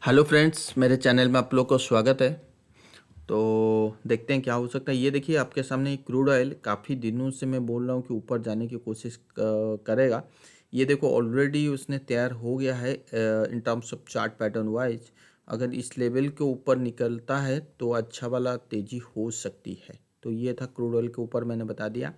Hello friends, मेरे channel में आप लोग को स्वागत है। तो देखते हैं क्या हो सकता है। ये देखिए आपके सामने एक क्रूड ऑयल काफ़ी दिनों से मैं बोल रहा हूँ कि ऊपर जाने की कोशिश करेगा। ये देखो ऑलरेडी उसने तैयार हो गया है in terms of chart pattern wise. अगर इस लेवल के ऊपर निकलता है तो अच्छा वाला तेज़ी हो सकती है। तो ये था क्रूड ऑयल के ऊपर मैंने बता दिया।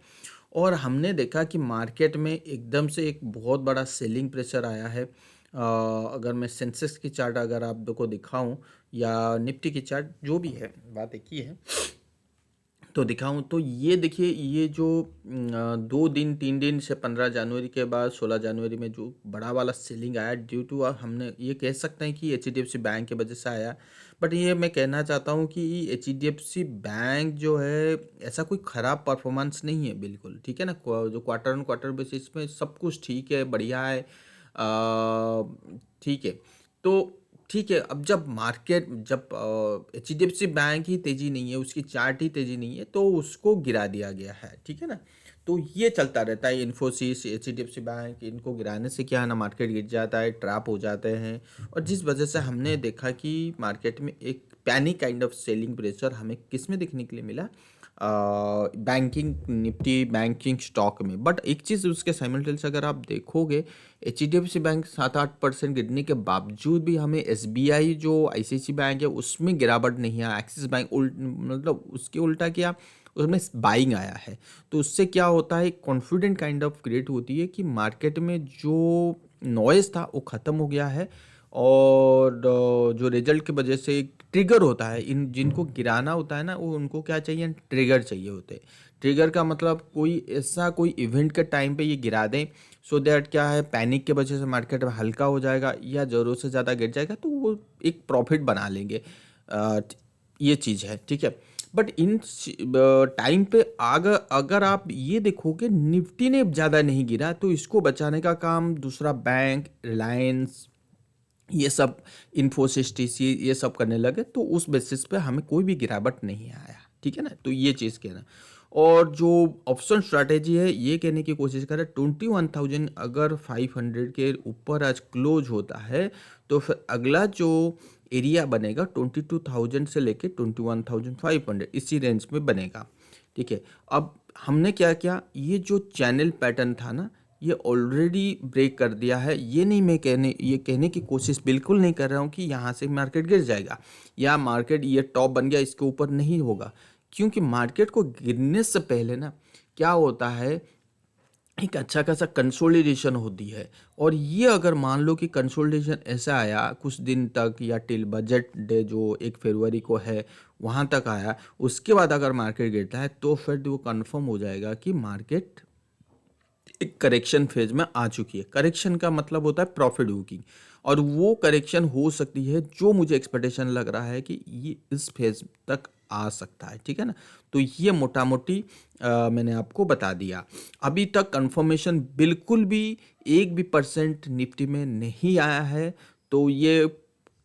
और हमने देखा कि मार्केट में एकदम से एक बहुत बड़ा सेलिंग प्रेशर आया है। अगर मैं सेंसेक्स की चार्ट अगर आप को दिखाऊं या निफ्टी की चार्ट जो भी है, बात एक ही है, तो दिखाऊं तो ये देखिए ये जो 2 दिन 3 दिन से 15 जनवरी के बाद 16 जनवरी में जो बड़ा वाला सेलिंग आया ड्यू टू, हमने ये कह सकते हैं कि H D F C bank की वजह से आया। बट ये मैं कहना चाहता हूँ कि H D F C bank जो है ऐसा कोई ख़राब परफॉर्मेंस नहीं है, बिल्कुल ठीक है ना। जो क्वार्टर ऑन क्वार्टर बेसिस में सब कुछ ठीक है, बढ़िया है। ठीक है। तो ठीक है, अब जब मार्केट जब H D F C bank ही तेजी नहीं है, उसकी चार्ट ही तेजी नहीं है, तो उसको गिरा दिया गया है, ठीक है ना। तो ये चलता रहता है, Infosys H D F C bank, इनको गिराने से क्या है ना, मार्केट गिर जाता है, ट्रैप हो जाते हैं। और जिस वजह से हमने देखा कि मार्केट में एक panic kind of selling pressure हमें किस में देखने के लिए मिला, बैंकिंग निफ्टी बैंकिंग स्टॉक में। बट एक चीज़ उसके साइमल्टेनियस अगर आप देखोगे, H D F C bank 7-8% गिरने के बावजूद भी हमें एस बी आई जो आई सी आई सी बैंक है उसमें गिरावट नहीं आया। एक्सिस बैंक मतलब उसके उल्टा क्या, उसमें बाइंग आया है। तो उससे क्या होता है, कॉन्फिडेंट काइंड ऑफ क्रिएट होती है कि मार्केट में जो नॉइज़ था वो ख़त्म हो गया है। और जो रिजल्ट की वजह से एक ट्रिगर होता है, इन जिनको गिराना होता है ना, वो उनको क्या चाहिए, ट्रिगर चाहिए होते हैं। ट्रिगर का मतलब कोई ऐसा कोई इवेंट के टाइम पे ये गिरा दें, सो दैट क्या है, पैनिक के वजह से मार्केट में हल्का हो जाएगा या ज़रूरत से ज़्यादा गिर जाएगा तो वो एक प्रॉफिट बना लेंगे। अ, ये चीज़ है, ठीक है। बट इन टाइम पे अगर अगर आप ये देखोगे निफ्टी ने ज़्यादा नहीं गिरा, तो इसको बचाने का काम दूसरा बैंक, रिलायंस, ये सब, इन्फोसिस, टीसी, ये सब करने लगे। तो उस बेसिस पे हमें कोई भी गिरावट नहीं आया, ठीक है ना। तो ये चीज़ कहना। और जो ऑप्शन स्ट्रैटेजी है ये कहने की कोशिश करें, 21,000 अगर 500 के ऊपर आज क्लोज होता है तो फिर अगला जो एरिया बनेगा 22,000 से लेके 21,500, इसी रेंज में बनेगा, ठीक है। अब हमने क्या किया, ये जो चैनल पैटर्न था ना, ये ऑलरेडी ब्रेक कर दिया है। ये कहने की कोशिश बिल्कुल नहीं कर रहा हूँ कि यहाँ से मार्केट गिर जाएगा या मार्केट ये टॉप बन गया इसके ऊपर नहीं होगा। क्योंकि मार्केट को गिरने से पहले ना क्या होता है, एक अच्छा खासा कंसोलिडेशन होती है। और ये अगर मान लो कि कंसोलिडेशन ऐसा आया कुछ दिन तक या टिल बजट डे जो 1 फरवरी को है वहाँ तक आया, उसके बाद अगर मार्केट गिरता है तो फिर वो कंफर्म हो जाएगा कि मार्केट एक करेक्शन फेज में आ चुकी है। करेक्शन का मतलब होता है प्रॉफिट बुकिंग, और वो करेक्शन हो सकती है, जो मुझे एक्सपेक्टेशन लग रहा है कि ये इस फेज तक आ सकता है, ठीक है ना। तो ये मोटा मोटी मैंने आपको बता दिया। अभी तक कंफर्मेशन बिल्कुल भी 1 भी % निफ्टी में नहीं आया है। तो ये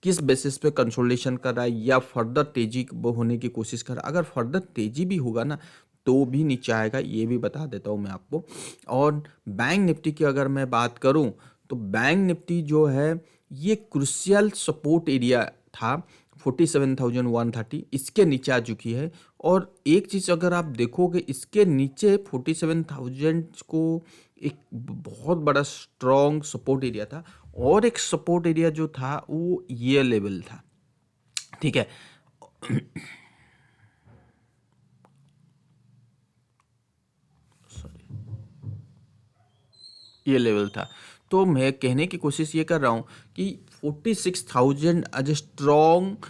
किस बेसिस पे कंसोलिडेशन कर रहा है या फर्दर तेजी होने की कोशिश कर रहा है। अगर फर्दर तेजी भी होगा ना तो भी नीचे आएगा, ये भी बता देता हूँ मैं आपको। और बैंक निफ्टी की अगर मैं बात करूँ तो बैंक निफ्टी जो है ये क्रुशियल सपोर्ट एरिया था 47,130, इसके नीचे आ चुकी है। और एक चीज़ अगर आप देखोगे, इसके नीचे 47,000 को एक बहुत बड़ा स्ट्रॉन्ग सपोर्ट एरिया था। और एक सपोर्ट एरिया जो था वो ये लेवल था, ठीक है। सॉरी, ये लेवल था। तो मैं कहने की कोशिश ये कर रहा हूँ कि 46,000 एज ए स्ट्रॉन्ग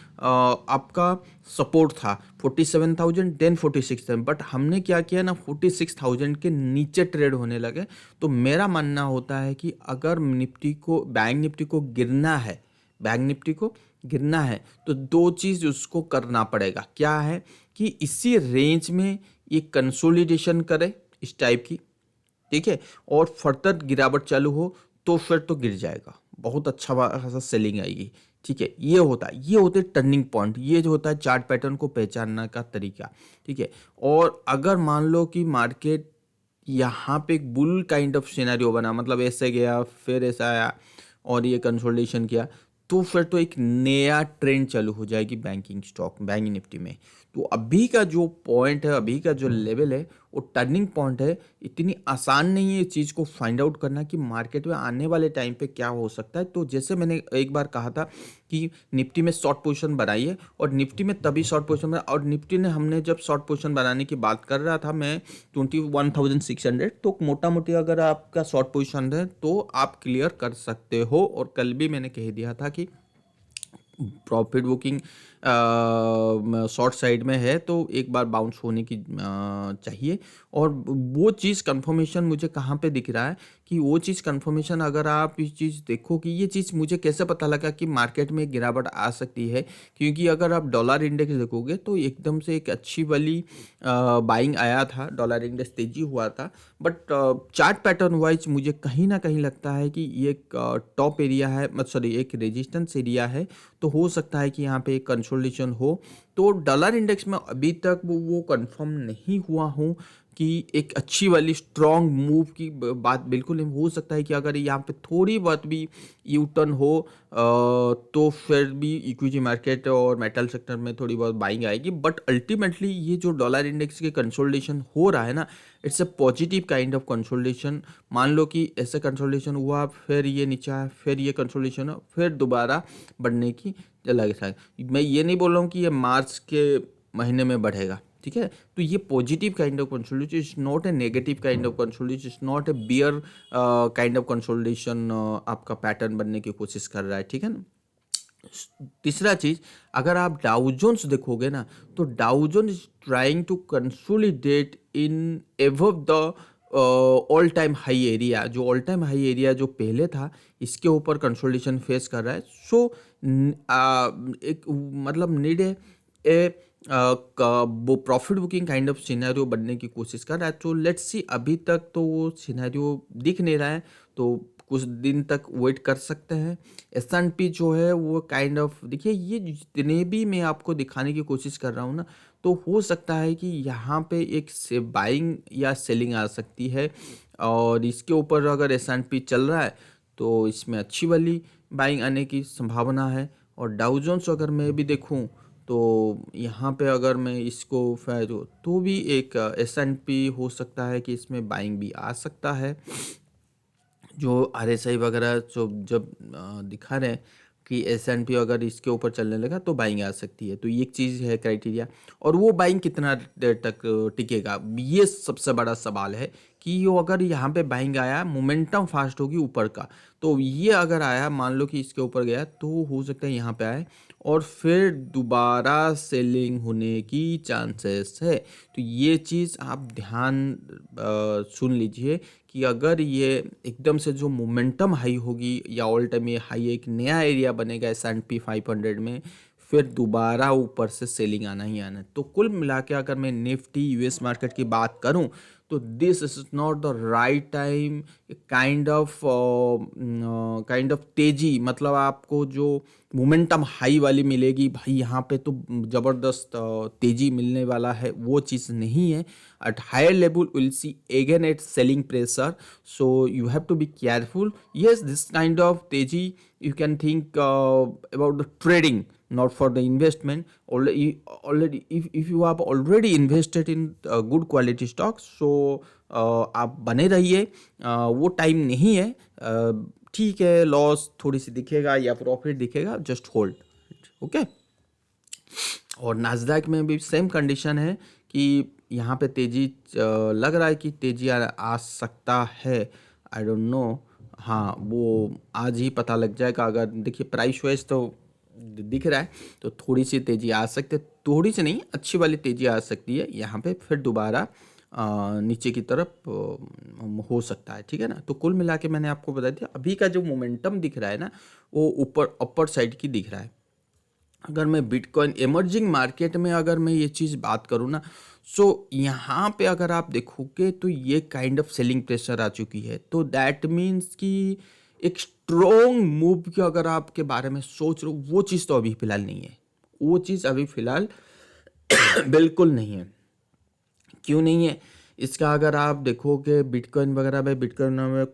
आपका सपोर्ट था। 47,000 देन 46,000, बट हमने क्या किया ना, 46,000 के नीचे ट्रेड होने लगे। तो मेरा मानना होता है कि अगर निफ्टी को, बैंक निफ्टी को गिरना है, बैंक निफ्टी को गिरना है तो दो चीज़ उसको करना पड़ेगा। क्या है कि इसी रेंज में ये कंसोलिडेशन करे इस टाइप की, ठीक है। और फर्दर गिरावट चालू हो तो फिर तो गिर जाएगा, बहुत अच्छा खासा सेलिंग आएगी, ठीक है। ये होता है, ये होते टर्निंग पॉइंट, ये जो होता है चार्ट पैटर्न को पहचानने का तरीका, ठीक है। और अगर मान लो कि मार्केट यहाँ पे एक बुल काइंड ऑफ सिनेरियो बना, मतलब ऐसे गया फिर ऐसा आया और ये कंसोलिडेशन किया, तो फिर तो एक नया ट्रेंड चालू हो जाएगी बैंक निफ्टी में। तो अभी का जो पॉइंट है, अभी का जो लेवल है, वो टर्निंग पॉइंट है। इतनी आसान नहीं है इस चीज़ को फाइंड आउट करना कि मार्केट में आने वाले टाइम पे क्या हो सकता है। तो जैसे मैंने एक बार कहा था कि निफ्टी में शॉर्ट पोजीशन बनाइए, और निफ्टी में तभी शॉर्ट पोजीशन बना, और निफ्टी ने हमने जब शॉर्ट पोजीशन बनाने की बात कर रहा था मैं 21,600, तो मोटा मोटी अगर आपका शॉर्ट पोजीशन है तो आप क्लियर कर सकते हो। और कल भी मैंने कह दिया था कि प्रॉफिट बुकिंग शॉर्ट साइड में है तो एक बार बाउंस होने की चाहिए। और वो चीज़ कंफर्मेशन मुझे कहाँ पे दिख रहा है कि वो चीज़ कंफर्मेशन, अगर आप इस चीज़ देखो कि ये चीज़ मुझे कैसे पता लगा कि मार्केट में गिरावट आ सकती है, क्योंकि अगर आप डॉलर इंडेक्स देखोगे तो एकदम से एक अच्छी वाली बाइंग आया था, डॉलर इंडेक्स तेजी हुआ था। बट चार्ट पैटर्न वाइज मुझे कहीं ना कहीं लगता है कि ये एक टॉप एरिया है, सॉरी एक रेजिस्टेंस एरिया है। तो हो सकता है कि यहाँ पे एक कंसोलिडेशन हो। तो डॉलर इंडेक्स में अभी तक वो कंफर्म नहीं हुआ हूँ कि एक अच्छी वाली स्ट्रॉन्ग मूव की बात बिल्कुल नहीं। हो सकता है कि अगर यहाँ पे थोड़ी बहुत भी यू टर्न हो तो फिर भी इक्विटी मार्केट और मेटल सेक्टर में थोड़ी बहुत बाइंग आएगी। बट अल्टीमेटली ये जो डॉलर इंडेक्स के कंसोलिडेशन हो रहा है ना, it's a positive kind of consolidation. मान लो कि ऐसे कंसोलिडेशन हुआ, फिर ये नीचे आया, फिर ये कंसोलिडेशन हो, फिर दोबारा बढ़ने की लगे था। मैं ये नहीं बोल रहा हूँ कि ये मार्च के महीने में बढ़ेगा, ठीक है। तो ये positive kind of consolidation, is not a negative kind of consolidation, is not a bear kind of consolidation. आपका पैटर्न बनने की कोशिश कर रहा है, ठीक है ना। तीसरा चीज, अगर आप डाउ जोन्स देखोगे ना, तो Dow Jones is trying to consolidate in above the all time high area. जो ऑल टाइम हाई एरिया जो पहले था, इसके ऊपर कंसोलिडेशन फेस कर रहा है। सो एक मतलब नीड है ए वो profit booking kind of scenario बनने की कोशिश कर रहा है। तो लेट्स सी, अभी तक तो वो सिनेरियो दिख नहीं रहा है, तो कुछ दिन तक वेट कर सकते हैं। S&P जो है वो काइंड ऑफ, देखिए ये जितने भी मैं आपको दिखाने की कोशिश कर रहा हूँ ना, तो हो सकता है कि यहाँ पे एक से बाइंग या सेलिंग आ सकती है। और इसके ऊपर अगर S&P चल रहा है तो इसमें अच्छी वाली बाइंग आने की संभावना है। और डाउ जोन्स अगर मैं भी देखूँ तो यहाँ पे अगर मैं इसको फिर तो भी एक S&P हो सकता है कि इसमें बाइंग भी आ सकता है। जो RSI वगैरह जो जब दिखा रहे हैं कि S&P अगर इसके ऊपर चलने लगा तो बाइंग आ सकती है। तो ये एक चीज़ है क्राइटेरिया। और वो बाइंग कितना देर तक टिकेगा, ये सबसे बड़ा सवाल है कि वो अगर यहाँ पे बाइंग आया, मोमेंटम फास्ट होगी ऊपर का। तो ये अगर आया, मान लो कि इसके ऊपर गया, तो हो सकता है यहाँ पे आए और फिर दोबारा सेलिंग होने की चांसेस है। तो ये चीज़ आप ध्यान सुन लीजिए कि अगर ये एकदम से जो मोमेंटम हाई होगी या ऑल टाइम ये हाई एक नया एरिया बनेगा S&P 500 में, फिर दोबारा ऊपर से सेलिंग आना ही आना है। तो कुल मिला के अगर मैं निफ्टी यूएस मार्केट की बात करूं तो this is not the right time. Kind of तेजी, मतलब आपको जो मोमेंटम हाई वाली मिलेगी भाई, यहाँ पे तो ज़बरदस्त तेजी मिलने वाला है, वो चीज़ नहीं है। at higher level we'll see again at selling pressure, so you have to be careful. Yes, this kind of teji you can think about the trading, not for the investment. Already if you have already invested in good quality stocks, so आप बने रहिए। वो time नहीं है। ठीक है, loss थोड़ी सी दिखेगा या प्रॉफिट दिखेगा, जस्ट होल्ड, ओके। और नास्डैक में भी सेम कंडीशन है कि यहाँ पे तेजी लग रहा है कि तेजी आ सकता है। आई डोंट नो, हाँ वो आज ही पता लग जाएगा। अगर देखिए प्राइस वाइज तो दिख रहा है, तो थोड़ी सी तेजी आ सकती है, थोड़ी सी नहीं, अच्छी वाली तेजी आ सकती है यहाँ पे, फिर दोबारा नीचे की तरफ हो सकता है, ठीक है ना। तो कुल मिला के मैंने आपको बता दिया, अभी का जो मोमेंटम दिख रहा है ना, वो ऊपर अपर साइड की दिख रहा है। अगर मैं बिटकॉइन इमर्जिंग मार्केट में अगर मैं ये चीज़ बात करूँ ना, सो यहाँ पे अगर आप देखोगे तो ये काइंड ऑफ सेलिंग प्रेशर आ चुकी है। तो दैट मीन्स कि एक स्ट्रोंग मूव की अगर आपके बारे में सोच रहे हो, वो चीज़ तो अभी फ़िलहाल नहीं है। वो चीज़ अभी फ़िलहाल बिल्कुल नहीं है। क्यों नहीं है? इसका अगर आप देखोगे बिटकॉइन वगैरह में, बिटकॉइन में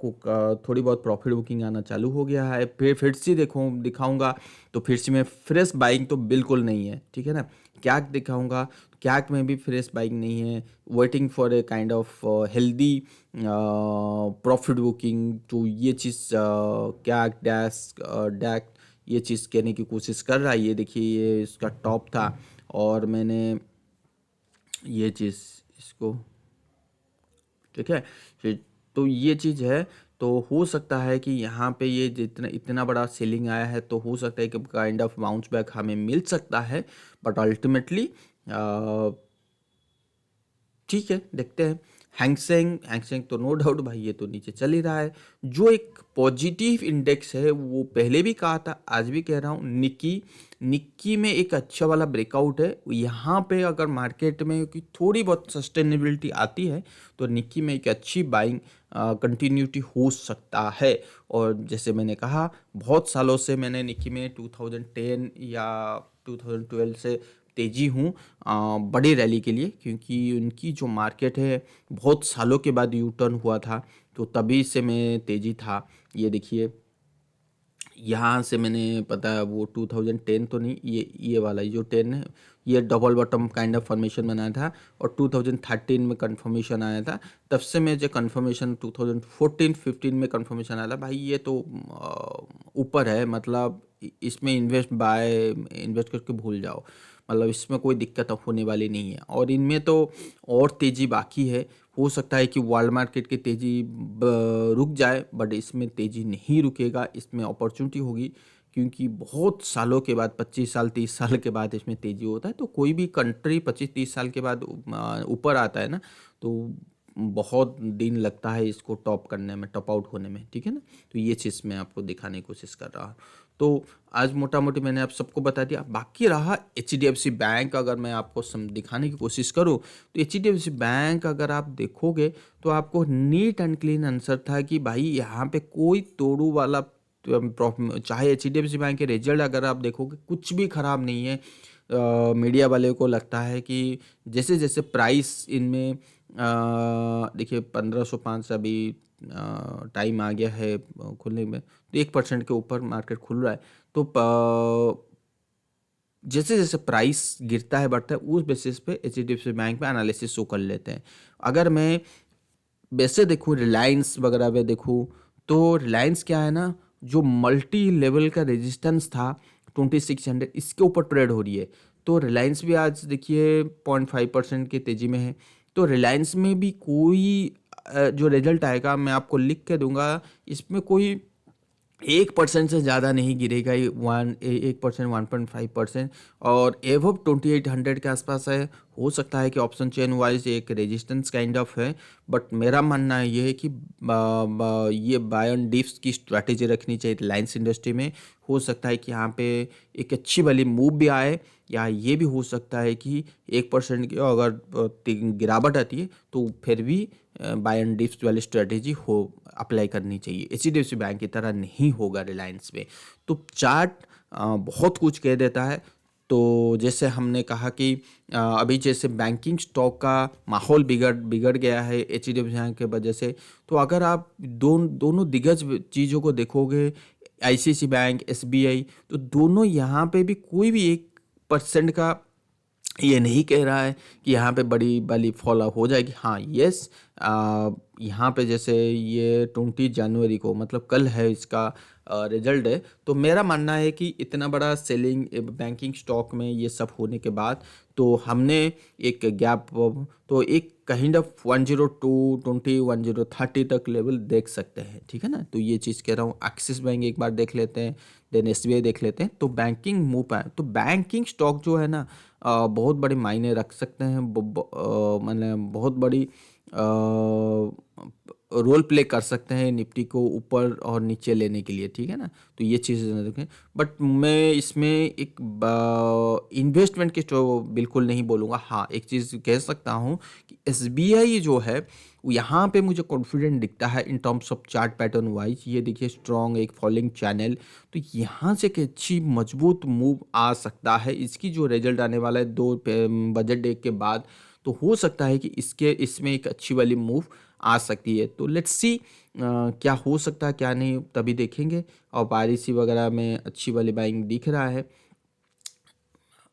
थोड़ी बहुत प्रॉफिट बुकिंग आना चालू हो गया है। फिर से देखो दिखाऊंगा तो फिर से मैं फ्रेश बाइंग तो बिल्कुल नहीं है, ठीक है ना। कैक दिखाऊंगा, कैक में भी फ्रेश बाइंग नहीं है। Waiting for a kind of healthy profit booking, तो ये चीज़ कैक डैश डैक ये चीज़ कहने की कोशिश कर रहा है। ये देखिए ये इसका टॉप था और मैंने ये चीज़ इसको, ठीक है। तो ये चीज़ है। तो हो सकता है कि यहाँ पे ये जितना इतना बड़ा सेलिंग आया है तो हो सकता है कि काइंड ऑफ बाउंस बैक हमें मिल सकता है, बट अल्टीमेटली ठीक है, देखते हैं। हैंगसेंग तो नो डाउट भाई ये तो नीचे चल ही रहा है। जो एक पॉजिटिव इंडेक्स है वो पहले भी कहा था, आज भी कह रहा हूँ, निक्की में एक अच्छा वाला ब्रेकआउट है। यहाँ पे अगर मार्केट में की थोड़ी बहुत सस्टेनेबिलिटी आती है तो निक्की में एक अच्छी बाइंग कंटिन्यूटी हो सकता है। और जैसे मैंने कहा, बहुत सालों से मैंने निक्की में 2010 या 2012 से तेजी हूँ बड़ी रैली के लिए, क्योंकि उनकी जो मार्केट है बहुत सालों के बाद यू टर्न हुआ था, तो तभी से मैं तेजी था। ये देखिए यहाँ से मैंने पता है वो 2010 तो नहीं, ये वाला जो 10 है ये double bottom kind of formation बनाया था और 2013 में कंफर्मेशन आया था। तब से मैं जो कंफर्मेशन 2014-15 में कंफर्मेशन आया था भाई, ये तो ऊपर है, मतलब इसमें इन्वेस्ट करके भूल जाओ, मतलब इसमें कोई दिक्कत होने वाली नहीं है। और इनमें तो और तेज़ी बाकी है। हो सकता है कि वर्ल्ड मार्केट की तेज़ी रुक जाए, बट इसमें तेज़ी नहीं रुकेगा, इसमें अपॉर्चुनिटी होगी, क्योंकि बहुत सालों के बाद 25 साल 30 साल के बाद इसमें तेज़ी होता है। तो कोई भी कंट्री 25-30 साल के बाद ऊपर आता है ना, तो बहुत दिन लगता है इसको टॉप करने में, टॉप आउट होने में, ठीक है ना। तो ये चीज़ मैं आपको दिखाने की कोशिश कर रहा हूँ। तो आज मोटा मोटी मैंने आप सबको बता दिया। बाकी रहा HDFC बैंक, अगर मैं आपको दिखाने की कोशिश करूँ तो HDFC बैंक अगर आप देखोगे तो आपको नीट एंड क्लीन आंसर था कि भाई यहाँ पे कोई तोड़ू वाला चाहे HDFC बैंक के रिजल्ट अगर आप देखोगे कुछ भी ख़राब नहीं है। मीडिया वाले को लगता है कि जैसे जैसे प्राइस इनमें देखिए 1505 से अभी टाइम आ गया है खुलने में, तो 1% के ऊपर मार्केट खुल रहा है। तो जैसे जैसे प्राइस गिरता है बढ़ता है उस बेसिस पे HDFC बैंक में एनालिसिस शो कर लेते हैं। अगर मैं वैसे देखूँ रिलायंस वगैरह में देखूँ तो रिलायंस क्या है ना, जो मल्टी लेवल का रेजिस्टेंस था 2600 इसके ऊपर ट्रेड हो रही है। तो रिलायंस भी आज देखिए 0.5% की तेज़ी में है। तो रिलायंस में भी कोई जो रिजल्ट आएगा मैं आपको लिख के दूंगा, इसमें कोई 1% से ज़्यादा नहीं गिरेगा। ये 1% 1.5% और एवब 2800 के आसपास है। हो सकता है कि ऑप्शन चेन वाइज एक रेजिस्टेंस काइंड ऑफ है, बट मेरा मानना ये है कि ये बाय ऑन डिप्स की स्ट्रैटेजी रखनी चाहिए रिलायंस इंडस्ट्री में। हो सकता है कि यहाँ पे एक अच्छी वाली मूव भी आए, या ये भी हो सकता है कि 1% की अगर गिरावट आती है तो फिर भी बाय एंड डिप्स वाली स्ट्रेटेजी हो अप्लाई करनी चाहिए। HDFC बैंक की तरह नहीं होगा रिलायंस में। तो चार्ट बहुत कुछ कह देता है। तो जैसे हमने कहा कि अभी जैसे बैंकिंग स्टॉक का माहौल बिगड़ गया है HDFC बैंक के वजह से। तो अगर आप दोनों दिग्गज चीज़ों को देखोगे, ICICI बैंक, SBI, तो दोनों यहाँ पे भी कोई भी 1% का ये नहीं कह रहा है कि यहाँ पे बड़ी वाली फॉल हो जाएगी। हाँ यस, यहाँ पे जैसे ये 20 जनवरी को मतलब कल है इसका रिजल्ट है, तो मेरा मानना है कि इतना बड़ा सेलिंग बैंकिंग स्टॉक में ये सब होने के बाद तो हमने एक गैप, तो एक काइंड ऑफ 10220 तक लेवल देख सकते हैं, ठीक है ना। तो ये चीज़ कह रहा हूँ। एक्सिस बैंक एक बार देख लेते हैं, देन SBI देख लेते हैं। तो बैंकिंग मूव पाए तो बैंकिंग स्टॉक जो है ना बहुत बड़े मायने रख सकते हैं, मतलब बहुत बड़ी रोल प्ले कर सकते हैं निफ्टी को ऊपर और नीचे लेने के लिए, ठीक है ना। तो ये चीज़ें देखें, बट मैं इसमें एक इन्वेस्टमेंट के तो बिल्कुल नहीं बोलूँगा। हाँ एक चीज़ कह सकता हूँ कि SBI जो है यहाँ पे मुझे कॉन्फिडेंट दिखता है in terms of chart pattern wise. ये देखिए स्ट्रॉन्ग एक फॉलिंग चैनल, तो यहाँ से एक अच्छी मजबूत मूव आ सकता है। इसकी जो रिजल्ट आने वाला है 2 बजट डे के बाद, तो हो सकता है कि इसमें एक अच्छी वाली मूव आ सकती है। तो लेट्स सी क्या हो सकता है क्या नहीं तभी देखेंगे। और बारिश वगैरह में अच्छी वाली बाइंग दिख रहा है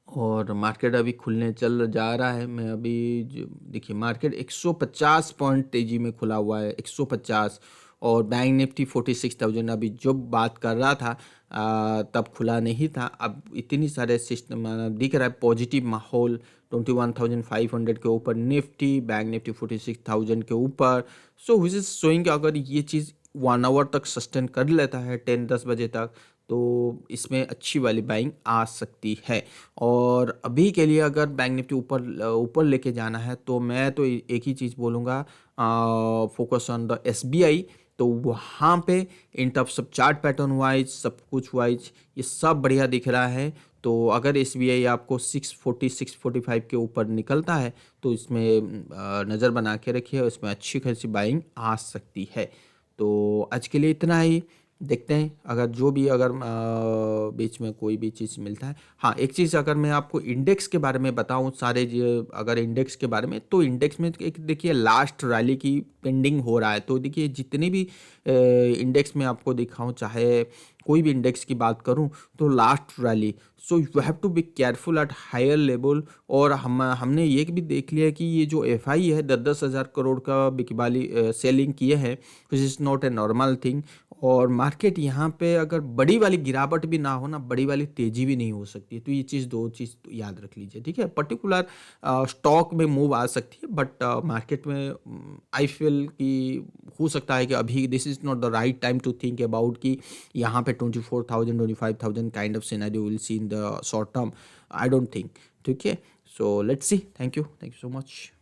और मार्केट अभी खुलने चल जा रहा है। मैं अभी देखिए मार्केट 150 पॉइंट तेजी में खुला हुआ है, 150। और बैंक निफ्टी 46,000 अभी जो बात कर रहा था तब खुला नहीं था। अब इतनी सारे सिस्टम दिख रहा है पॉजिटिव माहौल। 21,500 के ऊपर निफ्टी, बैंक निफ्टी 46,000 के ऊपर। सो विच इज शोइंग अगर ये चीज़ 1 आवर तक सस्टेन कर लेता है 10-10 बजे तक, तो इसमें अच्छी वाली बाइंग आ सकती है। और अभी के लिए अगर बैंक निफ्टी ऊपर ऊपर लेके जाना है तो मैं तो एक ही चीज़ बोलूँगा, फोकस ऑन द एसबीआई। तो वहाँ पे in terms of chart pattern wise सब कुछ वाइज ये सब बढ़िया दिख रहा है। तो अगर एसबीआई आपको 640 645 के ऊपर निकलता है तो इसमें नज़र बना के रखिए, इसमें अच्छी खासी बाइंग आ सकती है। तो आज के लिए इतना ही। देखते हैं अगर जो भी अगर बीच में कोई भी चीज़ मिलता है। हाँ, एक चीज़ अगर मैं आपको इंडेक्स के बारे में बताऊँ सारे अगर इंडेक्स के बारे में, तो इंडेक्स में एक देखिए लास्ट रैली की पेंडिंग हो रहा है। तो देखिए जितने भी इंडेक्स में आपको दिखाऊँ, चाहे कोई भी इंडेक्स की बात करूँ, तो last rally. So you have to be careful at higher level. और हमने ये भी देख लिया कि ये जो एफआई है 10-10 हज़ार करोड़ का बिकवाली सेलिंग किए हैं, which is not a normal thing. और मार्केट यहाँ पे अगर बड़ी वाली गिरावट भी ना हो ना, बड़ी वाली तेजी भी नहीं हो सकती है। तो ये चीज़ दो चीज़ तो याद रख लीजिए, ठीक है। पर्टिकुलर स्टॉक में मूव आ सकती है, बट मार्केट में आई फील कि हो सकता है कि अभी this is not the right time to think about कि यहाँ पे 24,000 25,000 kind of scenario will see in the short term. I don't think, ठीक है। So let's see. Thank you so much.